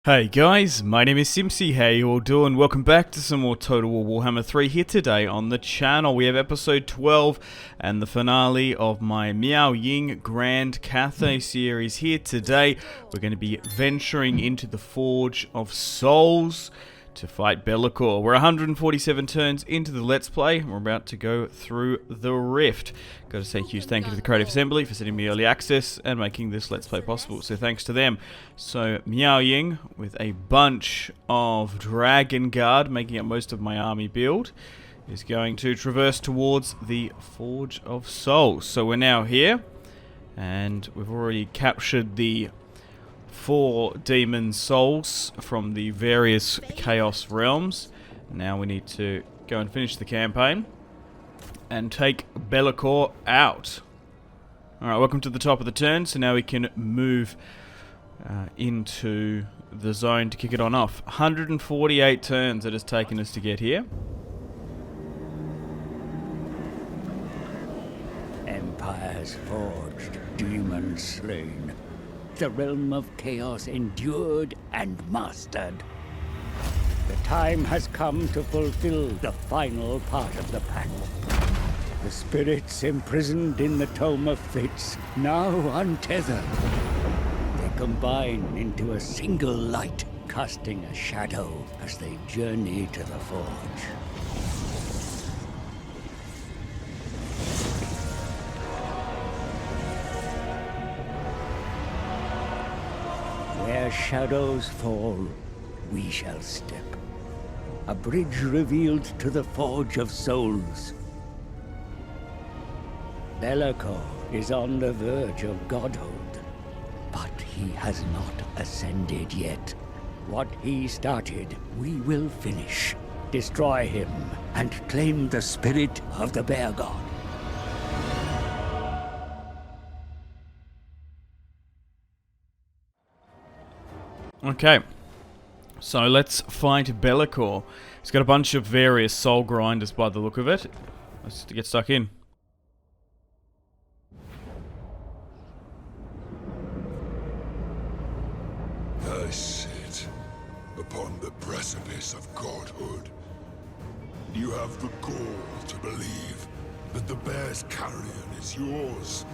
Hey guys, my name is Simpzy. How you all doing? Welcome back to some more Total War Warhammer 3 here today on the channel. We have episode 12 and the finale of my Miao Ying Grand Cathay series here today. We're going to be venturing into the Forge of Souls to fight LAKOR. We're 147 turns into the Let's Play. We're about to go through the Rift. Got to say huge thank you to the Creative Assembly for sending me early access and making this Let's Play possible. So thanks to them. So Miao Ying with a bunch of Dragon Guard making up most of my army build is going to traverse towards the Forge of Souls. So we're now here and we've already captured the 4 demon souls from the various chaos realms. Now we need to go and finish the campaign and take LAKOR out. Alright, welcome to the top of the turn, so now we can move into the zone to kick it on off. 148 turns it has taken us to get here. Empires forged, demons slain. The realm of chaos endured and mastered. The time has come to fulfill the final part of the pact. The spirits imprisoned in the Tome of Fates, now untethered. They combine into a single light, casting a shadow as they journey to the Forge. Where shadows fall, we shall step. A bridge revealed to the Forge of Souls. LAKOR is on the verge of godhood, but he has not ascended yet. What he started, we will finish. Destroy him and claim the spirit of the Bear God. Okay, so let's fight LAKOR. He's got a bunch of various soul grinders by the look of it. Let's get stuck in. I sit upon the precipice of godhood. You have the gall to believe that the bear's carrion is yours.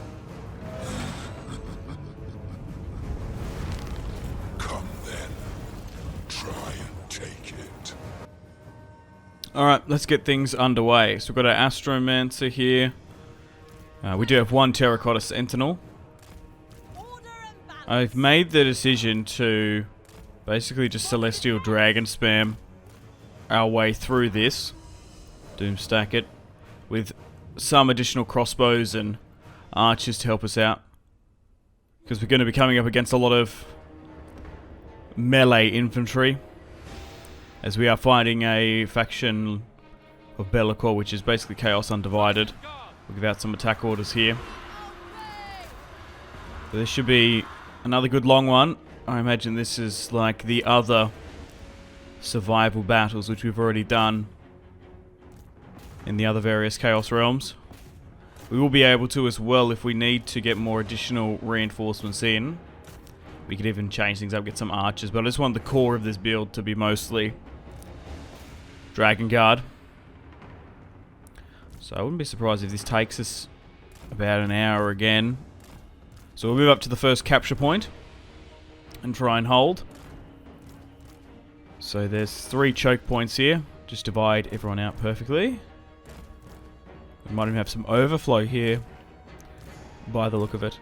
Come then, try and take it. Alright, let's get things underway. So we've got our Astromancer here. We do have one Terracotta Sentinel. I've made the decision to basically just Celestial Dragon spam our way through this. Doomstack it with some additional crossbows and archers to help us out. Because we're going to be coming up against a lot of melee infantry, as we are fighting a faction of LAKOR, which is basically Chaos Undivided. We'll give out some attack orders here. But this should be another good long one. I imagine this is like the other survival battles which we've already done in the other various Chaos realms. We will be able to as well if we need to get more additional reinforcements in. We could even change things up, get some archers, but I just want the core of this build to be mostly Dragon Guard. So I wouldn't be surprised if this takes us about an hour again. So we'll move up to the first capture point and try and hold. So there's 3 choke points here. Just divide everyone out perfectly. We might even have some overflow here by the look of it.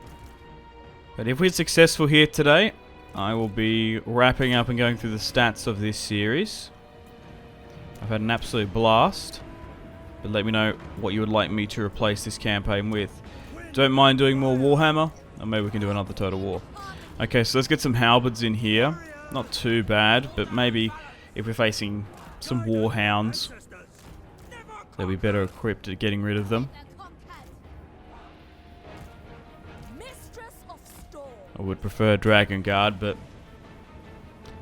But if we're successful here today, I will be wrapping up and going through the stats of this series. I've had an absolute blast. But let me know what you would like me to replace this campaign with. Don't mind doing more Warhammer, or maybe we can do another Total War. Okay, so let's get some halberds in here. Not too bad, but maybe if we're facing some warhounds, they'll be better equipped at getting rid of them. I would prefer Dragon Guard, but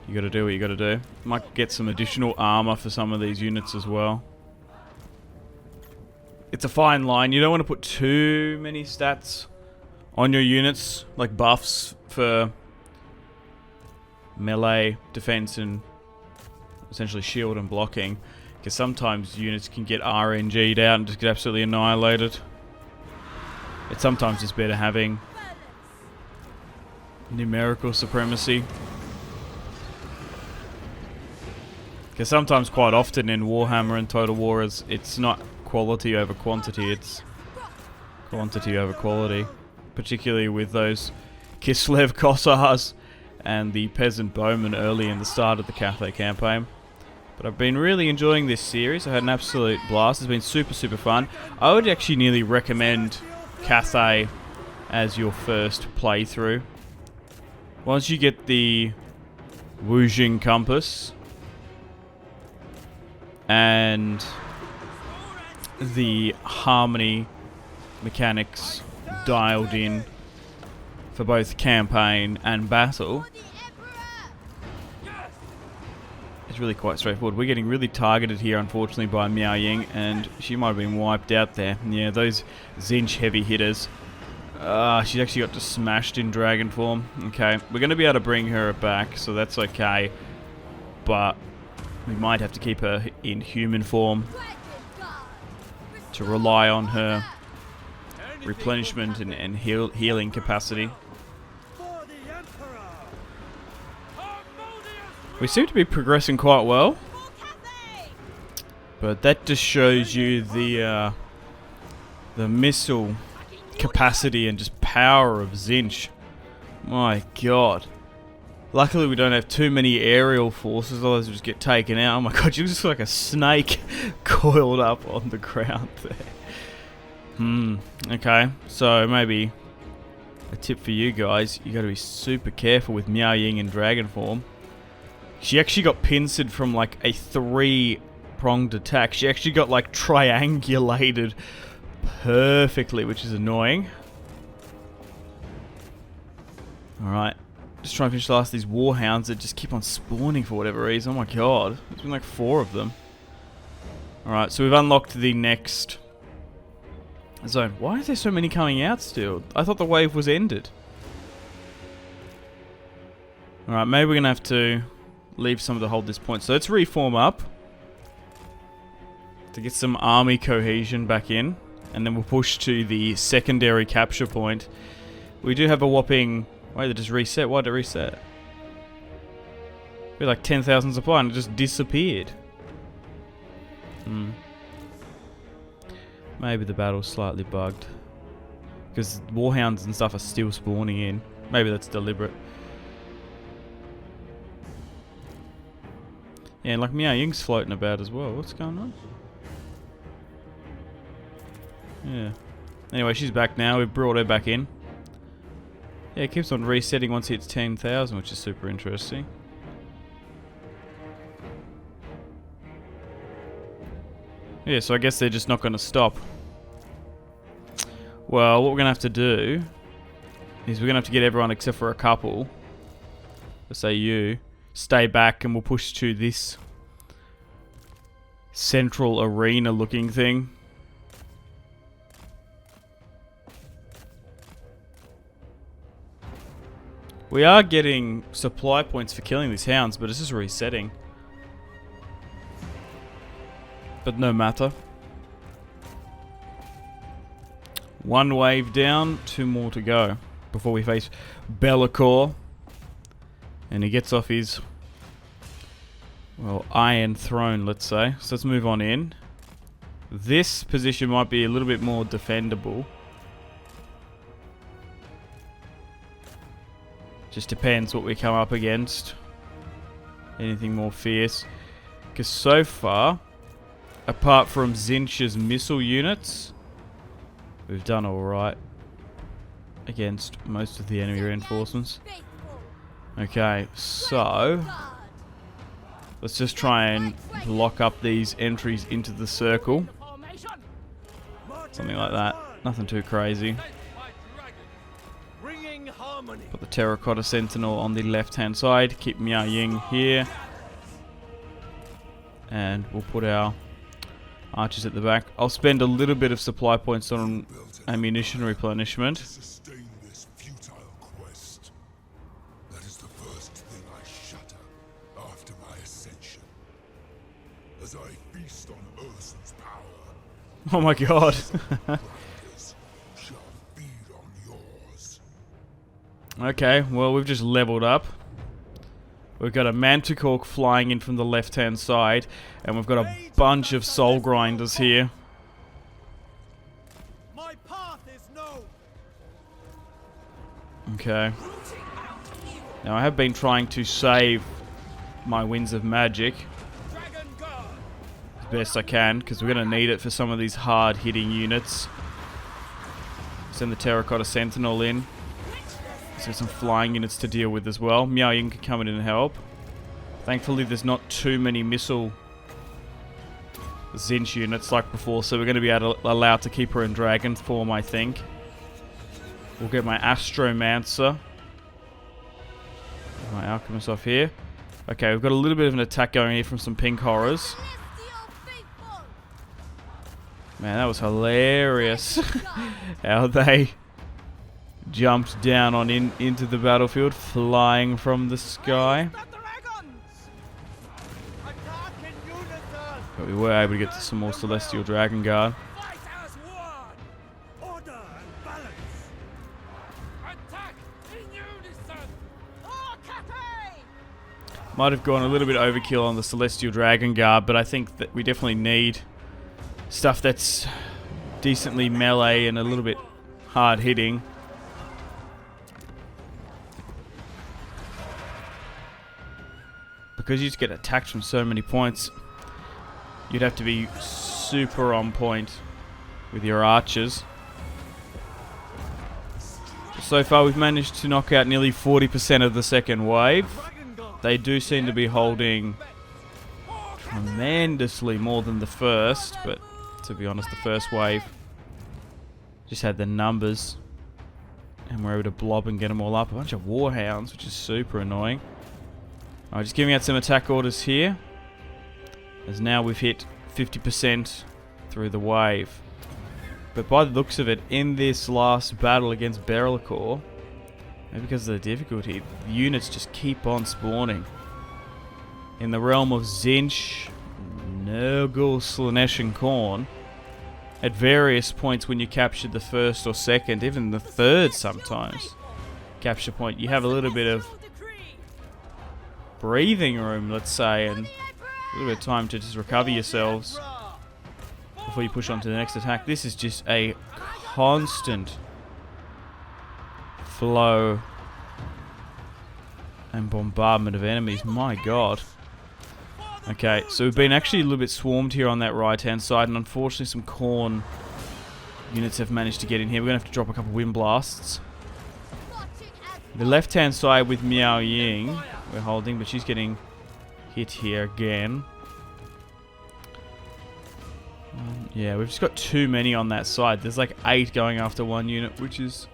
you gotta do what you gotta do. Might get some additional armor for some of these units as well. It's a fine line. You don't want to put too many stats on your units, like buffs for melee, defense, and essentially shield and blocking. Because sometimes units can get RNG'd out and just get absolutely annihilated. It's sometimes just better having numerical supremacy. Because sometimes, quite often in Warhammer and Total War, it's not quality over quantity, it's quantity over quality. Particularly with those Kislev Kossars and the Peasant Bowmen early in the start of the Cathay campaign. But I've been really enjoying this series. I had an absolute blast. It's been super, super fun. I would actually nearly recommend Cathay as your first playthrough. Once you get the Wujing compass and the harmony mechanics dialed in for both campaign and battle, it's really quite straightforward. We're getting really targeted here, unfortunately, by Miao Ying, and she might have been wiped out there. Yeah, those Tzeentch heavy hitters. She actually got just smashed in dragon form. Okay, we're going to be able to bring her back, so that's okay. But we might have to keep her in human form to rely on her replenishment and healing capacity. We seem to be progressing quite well, but that just shows you the missile capacity and just power of Tzeentch. My god. Luckily we don't have too many aerial forces, otherwise we'll just get taken out. Oh my god, you just like a snake coiled up on the ground there. Okay, so maybe a tip for you guys, you gotta be super careful with Miao Ying in dragon form. She actually got pincered from like a 3-pronged attack. She actually got like triangulated perfectly, which is annoying. Alright, just trying to finish the last of these warhounds that just keep on spawning for whatever reason. Oh my god, there's been like 4 of them. Alright, so we've unlocked the next zone. Why is there so many coming out still? I thought the wave was ended. Alright, maybe we're going to have to leave some of the hold this point. So let's reform up to get some army cohesion back in, and then we'll push to the secondary capture point. We do have a whopping... Wait, it just reset? Why did it reset? We had like 10,000 supply and it just disappeared. Maybe the battle's slightly bugged, because warhounds and stuff are still spawning in. Maybe that's deliberate. Yeah, and like Miao Ying's floating about as well. What's going on? Yeah. Anyway, she's back now. We've brought her back in. Yeah, it keeps on resetting once it hits 10,000, which is super interesting. Yeah, so I guess they're just not going to stop. Well, what we're going to have to do is we're going to have to get everyone except for a couple. Let's say you. Stay back and we'll push to this central arena looking thing. We are getting supply points for killing these hounds, but it's just resetting. But no matter. 1 wave down, 2 more to go before we face LAKOR. And he gets off his, well, Iron Throne, let's say. So let's move on in. This position might be a little bit more defendable. Just depends what we come up against. Anything more fierce. Because so far, apart from Tzeentch's missile units, we've done alright against most of the enemy reinforcements. Okay, so let's just try and block up these entries into the circle. Something like that. Nothing too crazy. Put the Terracotta Sentinel on the left-hand side. Keep Miao Ying here. And we'll put our archers at the back. I'll spend a little bit of supply points on ammunition replenishment. as I feast on Ursun's power. Oh my god. Practice shall feed on yours. Okay, well, we've just leveled up. We've got a manticore flying in from the left-hand side, and we've got a bunch of soul grinders here. My path is known. Okay. Now, I have been trying to save my winds of magic Dragon Guard. as best I can, because we're going to need it for some of these hard-hitting units. Send the Terracotta Sentinel in. So some flying units to deal with as well. Miao Ying can come in and help. Thankfully, there's not too many missile Zinch units like before, so we're going to be allowed to keep her in dragon form, I think. We'll get my Astromancer. My Alchemist off here. Okay, we've got a little bit of an attack going here from some pink horrors. Man, that was hilarious. How they jumped down on into the battlefield, flying from the sky. But we were able to get to some more Celestial Dragon Guard. Fight as one. Order and balance. Attack in unison. Oh, Cathay! Might have gone a little bit overkill on the Celestial Dragon Guard, but I think that we definitely need stuff that's decently melee and a little bit hard hitting. Because you just get attacked from so many points, you'd have to be super on point with your archers. So far we've managed to knock out nearly 40% of the second wave. They do seem to be holding tremendously more than the first, but to be honest, the first wave just had the numbers and we're able to blob and get them all up. A bunch of warhounds, which is super annoying. Alright, just giving out some attack orders here, as now we've hit 50% through the wave. But by the looks of it, in this last battle against LAKOR, maybe because of the difficulty, the units just keep on spawning. In the realm of Zinch, Nurgle, Slanesh and Khorne, at various points when you captured the first or second, even the third sometimes, capture point, you have a little bit of breathing room, let's say, and a little bit of time to just recover yourselves before you push on to the next attack. This is just a constant flow and bombardment of enemies. My god. Okay, so we've been actually a little bit swarmed here on that right hand side, and unfortunately some Khorne units have managed to get in here. We're going to have to drop a couple wind blasts. The left hand side with Miao Ying we're holding, but she's getting hit here again. Yeah, we've just got too many on that side. There's like 8 going after one unit, which is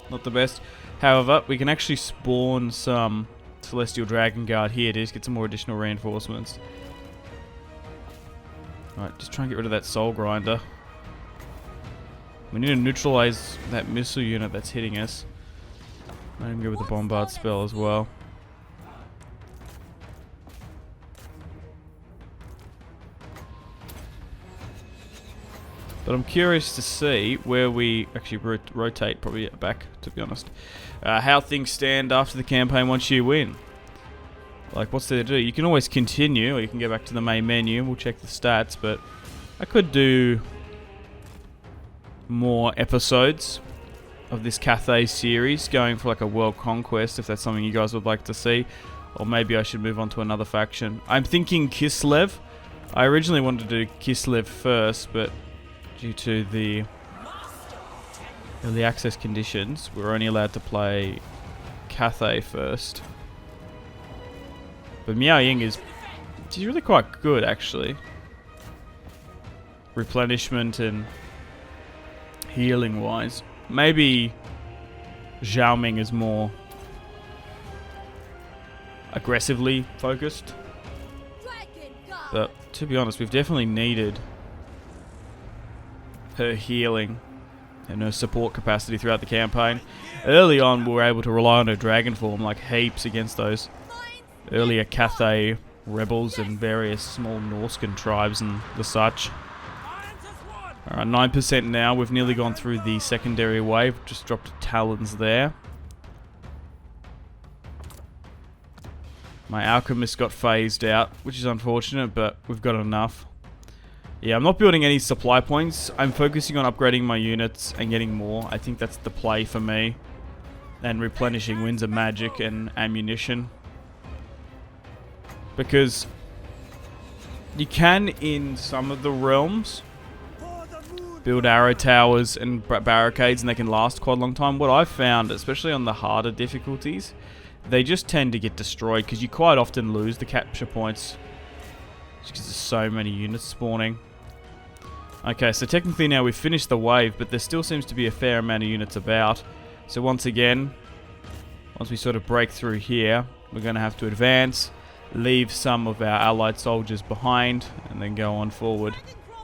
not the best. However, we can actually spawn some Celestial Dragon Guard here to just get some more additional reinforcements. Alright, just try and get rid of that Soul Grinder. We need to neutralize that missile unit that's hitting us. Let him go with the Bombard spell as well. But I'm curious to see where we actually rotate, probably back, to be honest. How things stand after the campaign once you win. Like, what's there to do? You can always continue, or you can go back to the main menu. We'll check the stats, but I could do more episodes of this Cathay series, going for like a world conquest, if that's something you guys would like to see. Or maybe I should move on to another faction. I'm thinking Kislev. I originally wanted to do Kislev first, but due to the early access conditions, we're only allowed to play Cathay first. But Miao Ying she's really quite good, actually. Replenishment and healing wise. Maybe Zhao Ming is more aggressively focused. But to be honest, we've definitely needed her healing and her support capacity throughout the campaign. Early on, we were able to rely on her dragon form like heaps against those earlier Cathay rebels and various small Norscan tribes and the such. Alright, 9% now. We've nearly gone through the secondary wave. Just dropped talons there. My alchemist got phased out, which is unfortunate, but we've got enough. Yeah, I'm not building any supply points. I'm focusing on upgrading my units and getting more. I think that's the play for me. And replenishing winds of magic and ammunition. Because you can, in some of the realms, build arrow towers and barricades and they can last quite a long time. What I've found, especially on the harder difficulties, they just tend to get destroyed because you quite often lose the capture points. Just because there's so many units spawning. Okay, so technically now we've finished the wave, but there still seems to be a fair amount of units about. So once again, once we sort of break through here, we're going to have to advance, leave some of our allied soldiers behind, and then go on forward.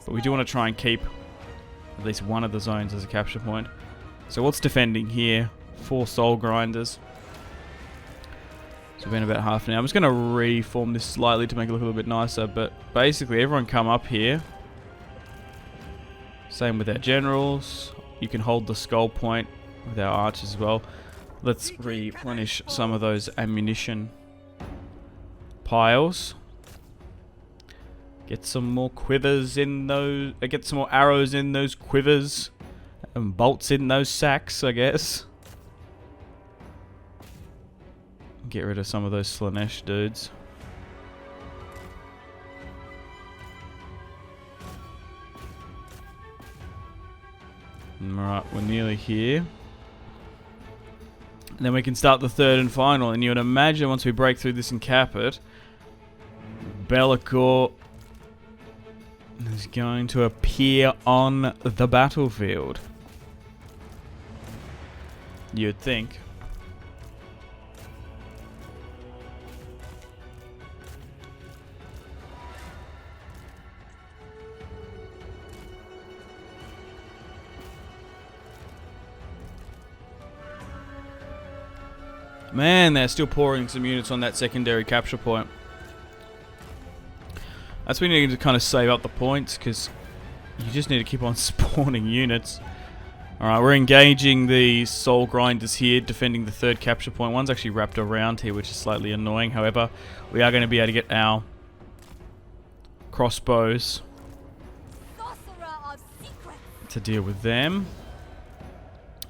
But we do want to try and keep at least one of the zones as a capture point. So what's defending here? 4 soul grinders. So we've been about half an hour. I'm just going to reform this slightly to make it look a little bit nicer. But basically everyone come up here. Same with our generals. You can hold the skull point with our archers as well. Let's replenish some of those ammunition piles. Get some more quivers in those. Get some more arrows in those quivers. And bolts in those sacks, I guess. Get rid of some of those Slanesh dudes. Alright, we're nearly here. And then we can start the third and final. And you would imagine once we break through this and cap it, LAKOR is going to appear on the battlefield. You'd think. Man, they're still pouring some units on that secondary capture point. That's when you need to kind of save up the points, because you just need to keep on spawning units. Alright, we're engaging the soul grinders here, defending the third capture point. One's actually wrapped around here, which is slightly annoying. However, we are going to be able to get our crossbows to deal with them.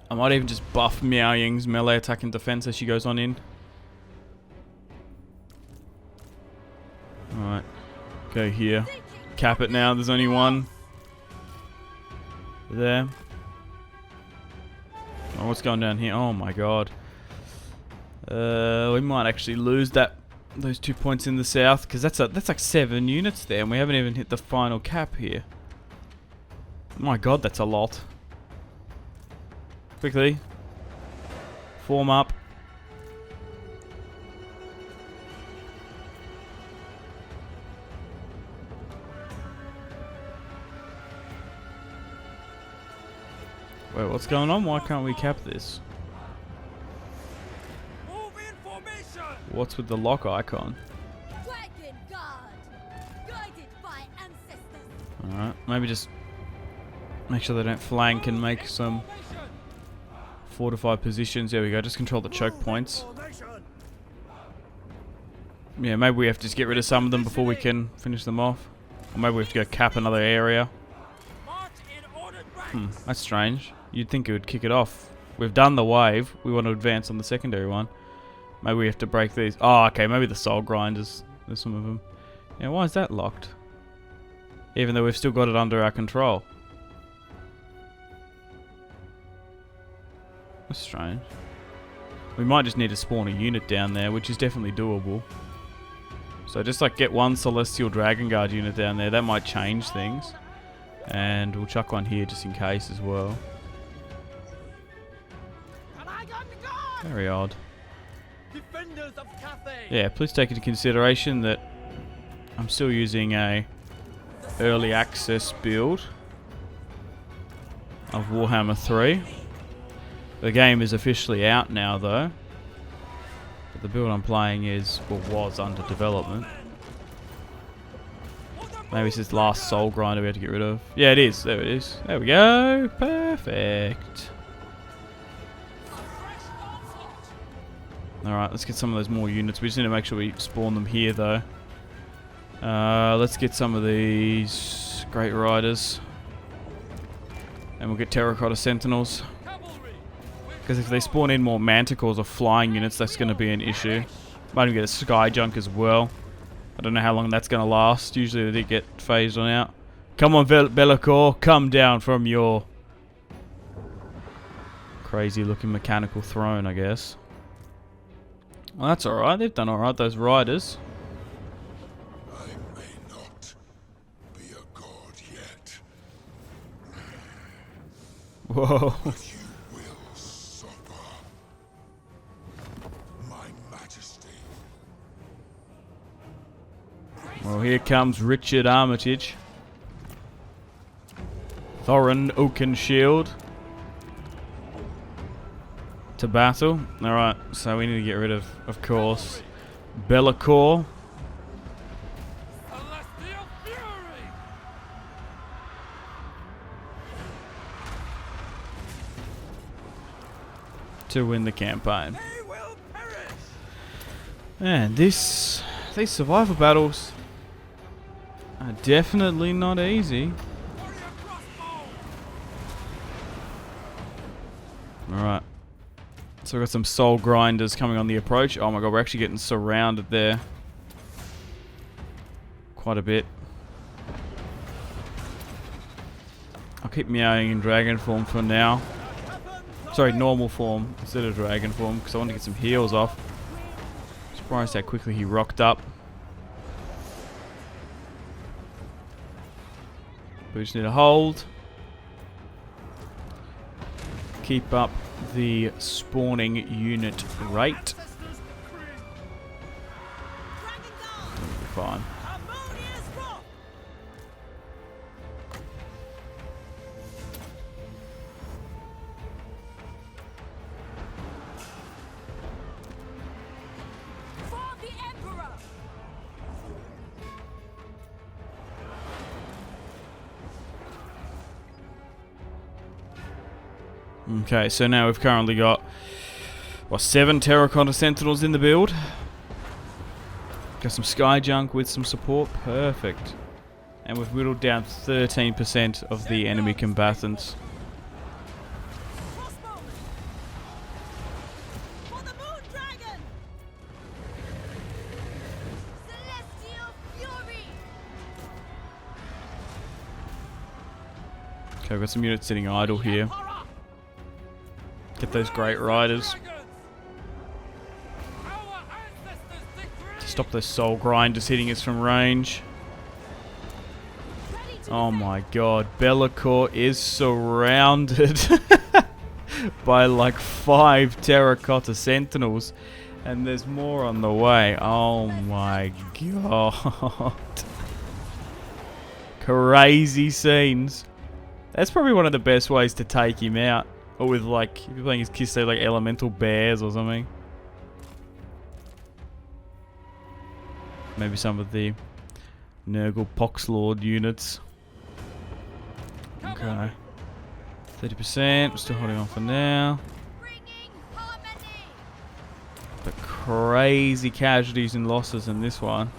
I might even just buff Miao Ying's melee attack and defense as she goes on in. Alright. Go here. Cap it now. There's only one. There. Oh, what's going down here? Oh my god. We might actually lose those 2 points in the south, because that's like 7 units there, and we haven't even hit the final cap here. My god, that's a lot. Quickly. Form up. Wait, what's going on? Why can't we cap this? Move in formation. What's with the lock icon? Dragon Guard, guided by ancestors. Alright, maybe just make sure they don't flank and make some fortified positions. There we go, just control the choke points. Yeah, maybe we have to just get rid of some of them before we can finish them off. Or maybe we have to go cap another area. That's strange. You'd think it would kick it off. We've done the wave. We want to advance on the secondary one. Maybe we have to break these. Oh, okay. Maybe the soul grinders. There's some of them. Yeah, why is that locked? Even though we've still got it under our control. That's strange. We might just need to spawn a unit down there, which is definitely doable. So just like get one Celestial Dragon Guard unit down there. That might change things. And we'll chuck one here just in case as well. Very odd. Defenders of Cathay. Yeah, please take into consideration that I'm still using a early access build of Warhammer 3. The game is officially out now though. But the build I'm playing is, or was, under development. Maybe it's this last soul grinder we have to get rid of. Yeah, it is. There it is. There we go. Perfect. Alright, let's get some of those more units. We just need to make sure we spawn them here, though. Let's get some of these Great Riders. And we'll get Terracotta Sentinels. Because if they spawn in more Manticores or flying units, that's going to be an issue. Might even get a Sky Junk as well. I don't know how long that's going to last. Usually they get phased on out. Come on, LAKOR, come down from your crazy looking mechanical throne, I guess. Well, that's alright. They've done alright, those riders. I may not be a god yet. Whoa. But you will suffer. My majesty. Well, here comes Richard Armitage. Thorin Oakenshield. To battle. Alright, so we need to get rid of course, LAKOR. Celestial fury! To win the campaign. They will perish! And these survival battles are definitely not easy. Warrior crossbow! Alright. So we've got some soul grinders coming on the approach. Oh my god, we're actually getting surrounded there. Quite a bit. I'll keep meowing in dragon form for now. Sorry, normal form instead of dragon form, because I want to get some heals off. Surprised how quickly he rocked up. We just need to hold. Keep up the spawning unit rate. We'll be fine. For the Emperor! Okay, so now we've currently got, what, 7 Terracotta Sentinels in the build. Got some Sky Junk with some support. Perfect. And we've whittled down 13% of the enemy combatants. Crossbow! For the Moon Dragon! Celestial fury! Okay, we've got some units sitting idle here. Get those Great Riders. To stop those soul grinders hitting us from range. Oh my god, LAKOR is surrounded by like 5 Terracotta Sentinels. And there's more on the way. Oh my god. Crazy scenes. That's probably one of the best ways to take him out. Or with like, if you're playing his kiss, say like elemental bears or something. Maybe some of the Nurgle Poxlord units. Okay. 30%, we're still holding on for now. Bringing harmony! But crazy casualties and losses in this one.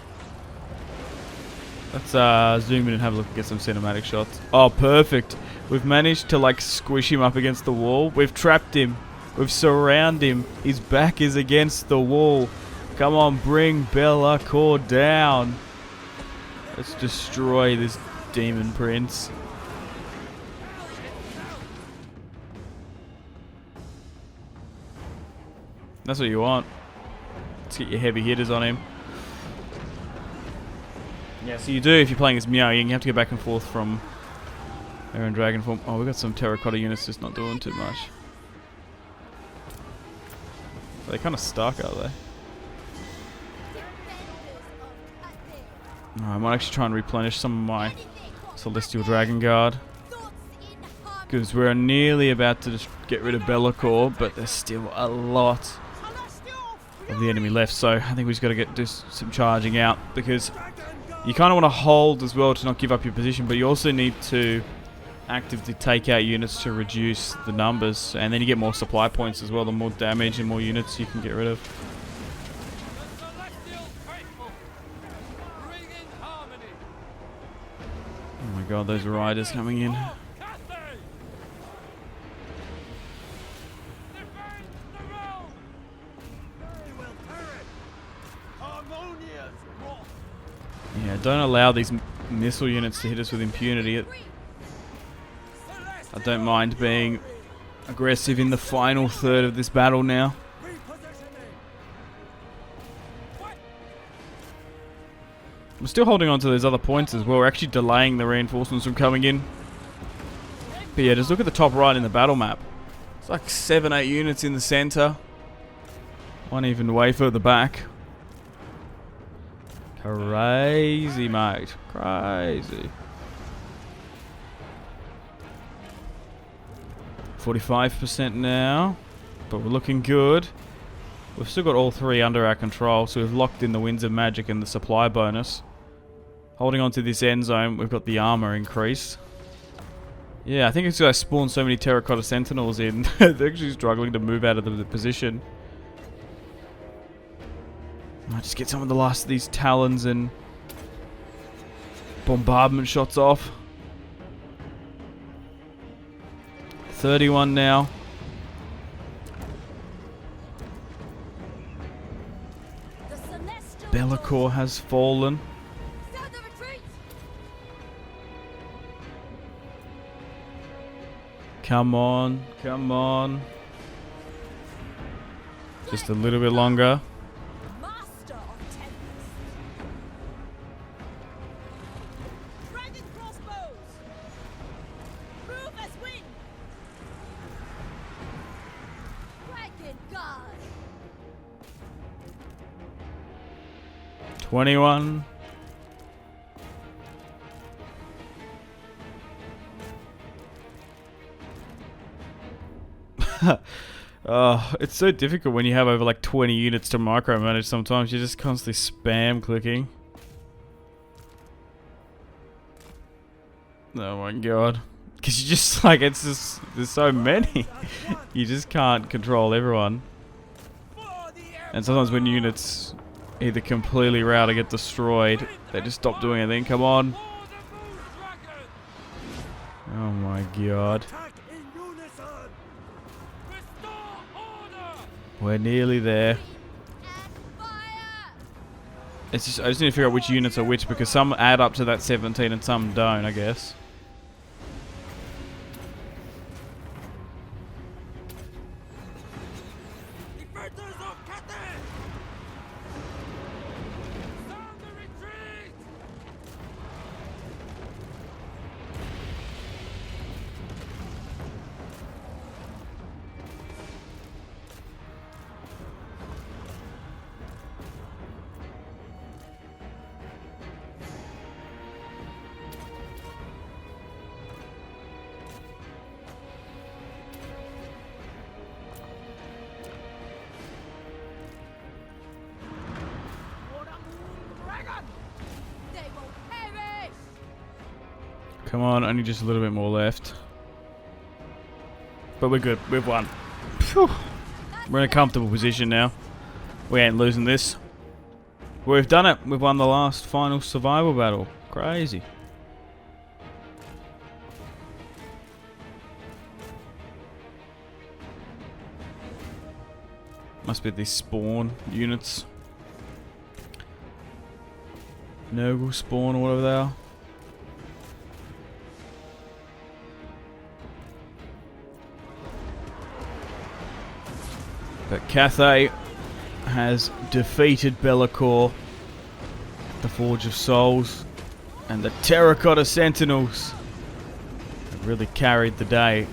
Let's zoom in and have a look and get some cinematic shots. Oh, perfect. We've managed to like squish him up against the wall. We've trapped him. We've surrounded him. His back is against the wall. Come on, bring LAKOR down. Let's destroy this demon prince. That's what you want. Let's get your heavy hitters on him. Yeah, so you do if you're playing as Miao Ying. You have to go back and forth from Iron Dragon form. Oh, we've got some Terracotta units just not doing too much. They're kind of stuck, are they? I might actually try and replenish some of my Celestial Dragon Guard. Because we're nearly about to just get rid of LAKOR, but there's still a lot of the enemy left. So I think we just got to do some charging out, because You kind of want to hold as well to not give up your position, but you also need to actively take out units to reduce the numbers, and then you get more supply points as well. The more damage and more units you can get rid of. The celestial faithful, bringing harmony. Oh my god, those riders coming in. Cathay! Defend the realm! They will perish! Harmonious wrath! Yeah, don't allow these missile units to hit us with impunity. I don't mind being aggressive in the final third of this battle now. I'm still holding on to those other points as well. We're actually delaying the reinforcements from coming in. But yeah, just look at the top right in the battle map. It's like 7-8 units in the center. One even way further back. Crazy, mate. Crazy. 45% now, but we're looking good. We've still got all three under our control, so we've locked in the Winds of Magic and the supply bonus. Holding on to this end zone, we've got the armor increased. Yeah, I think it's because I spawned so many Terracotta Sentinels in. They're actually struggling to move out of the position. I'll just get some of the last of these Talons and bombardment shots off. 31 now. LAKOR has fallen. Sound the retreat! Come on, come on. Just a little bit longer. Master of tempest. Dragon crossbows. Move as wind. Dragon guard. 21. It's so difficult when you have over like 20 units to micromanage sometimes. You're just constantly spam clicking. Oh my god. Because you just like, it's just, there's so many. You just can't control everyone. And sometimes when units either completely rout or get destroyed, they just stop doing anything. Come on. Oh my god. We're nearly there. It's just, I just need to figure out which units are which, because some add up to that 17 and some don't, I guess. Defenders of Cathay! Sound the retreat! They will perish. Come on, only just a little bit more left. But we're good, we've won. Phew. We're in a comfortable position now. We ain't losing this. We've done it, we've won the last final survival battle. Crazy. Must be these spawn units. Noble spawn or whatever they are. But Cathay has defeated LAKOR, the Forge of Souls, and the Terracotta Sentinels. They really carried the day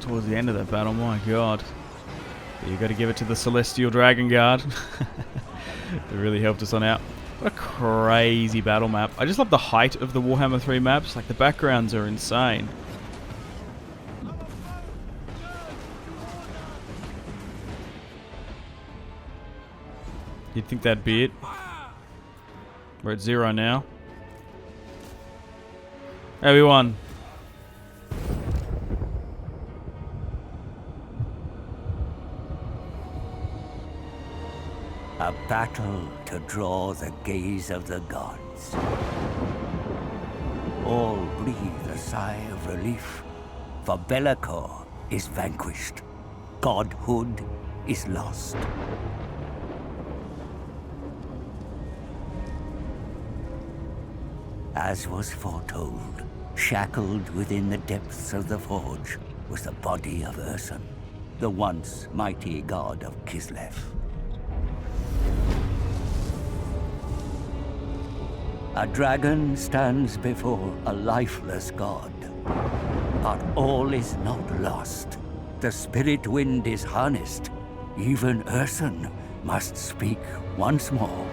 towards the end of that battle, my god. But you got to give it to the Celestial Dragon Guard. It really helped us on out. What a crazy battle map. I just love the height of the Warhammer 3 maps. Like, the backgrounds are insane. You'd think that'd be it. We're at 0 now. Hey, we won. A battle to draw the gaze of the gods. All breathe a sigh of relief, for LAKOR is vanquished. Godhood is lost. As was foretold, shackled within the depths of the forge was the body of Ursun, the once mighty god of Kislev. A dragon stands before a lifeless god. But all is not lost. The spirit wind is harnessed. Even Ursun must speak once more.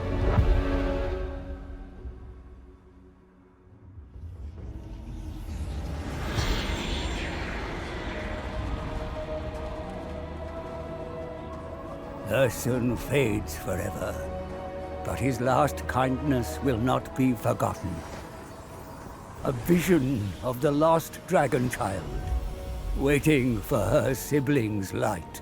Ursun fades forever, but his last kindness will not be forgotten. A vision of the lost dragon child, waiting for her sibling's light.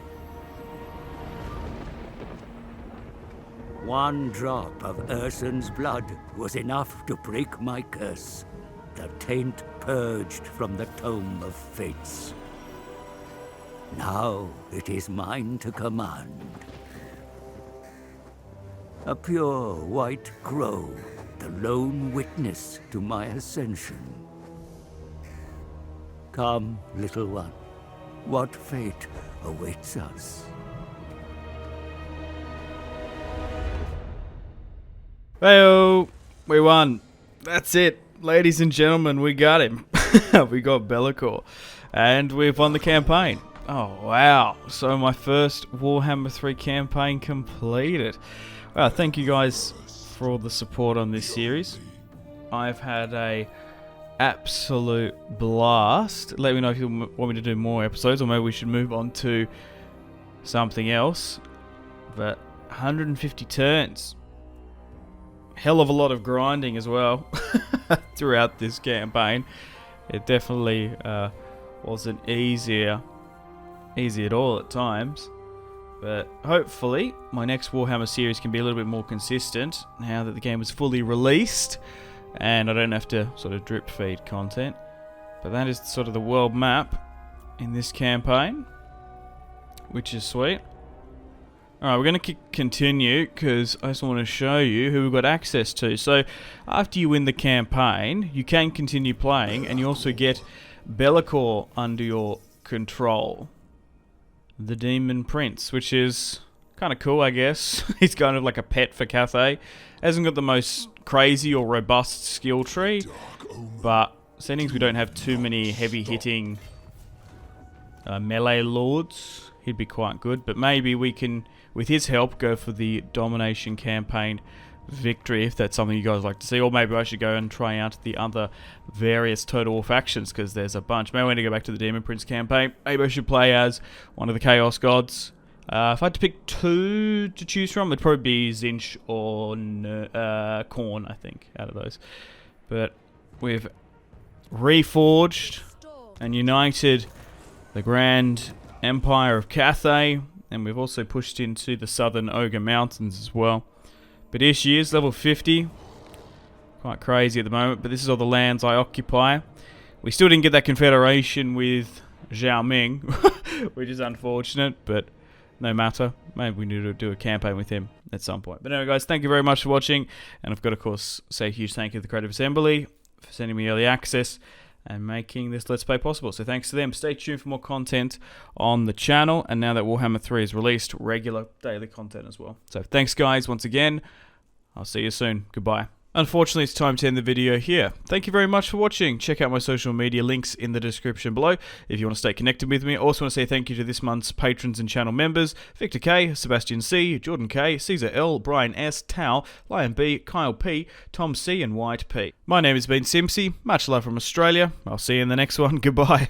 One drop of Ursun's blood was enough to break my curse, the taint purged from the tome of fates. Now it is mine to command. A pure white crow, the lone witness to my ascension. Come, little one, what fate awaits us? Hey-o, we won. That's it. Ladies and gentlemen, we got him. We got LAKOR. And we've won the campaign. Oh, wow. So my first Warhammer 3 campaign completed. Well, thank you guys for all the support on this series. I've had a absolute blast. Let me know if you want me to do more episodes, or maybe we should move on to something else. But 150 turns. Hell of a lot of grinding as well throughout this campaign. It definitely wasn't easy at all at times. But hopefully my next Warhammer series can be a little bit more consistent now that the game is fully released and I don't have to sort of drip feed content. But that is sort of the world map in this campaign, which is sweet. Alright, we're going to continue because I just want to show you who we've got access to. So after you win the campaign, you can continue playing and you also get LAKOR under your control. The Demon Prince, which is kind of cool, I guess. He's kind of like a pet for Cathay. Hasn't got the most crazy or robust skill tree, but settings we don't have too many heavy hitting melee lords. He'd be quite good, but maybe we can, with his help, go for the domination campaign victory if that's something you guys like to see. Or maybe I should go and try out the other various Total War factions because there's a bunch. Maybe I want to go back to the Demon Prince campaign. Maybe I should play as one of the Chaos Gods. If I had to pick two to choose from, it'd probably be Tzeentch or Khorne, I think, out of those. But we've reforged and united the Grand Empire of Cathay, and we've also pushed into the Southern Ogre Mountains as well. But here she is, level 50. Quite crazy at the moment, but this is all the lands I occupy. We still didn't get that confederation with Zhao Ming, which is unfortunate, but no matter. Maybe we need to do a campaign with him at some point. But anyway, guys, thank you very much for watching. And I've got, of course, say a huge thank you to the Creative Assembly for sending me early access and making this Let's Play possible. So thanks to them. Stay tuned for more content on the channel. And now that Warhammer 3 is released, regular daily content as well. So thanks, guys, once again. I'll see you soon. Goodbye. Unfortunately, it's time to end the video here. Thank you very much for watching. Check out my social media links in the description below if you want to stay connected with me. I also want to say thank you to this month's patrons and channel members: Victor K, Sebastian C, Jordan K, Caesar L, Brian S, Tao, Lion B, Kyle P, Tom C, and White P. My name has been Simpzy. Much love from Australia. I'll see you in the next one. Goodbye.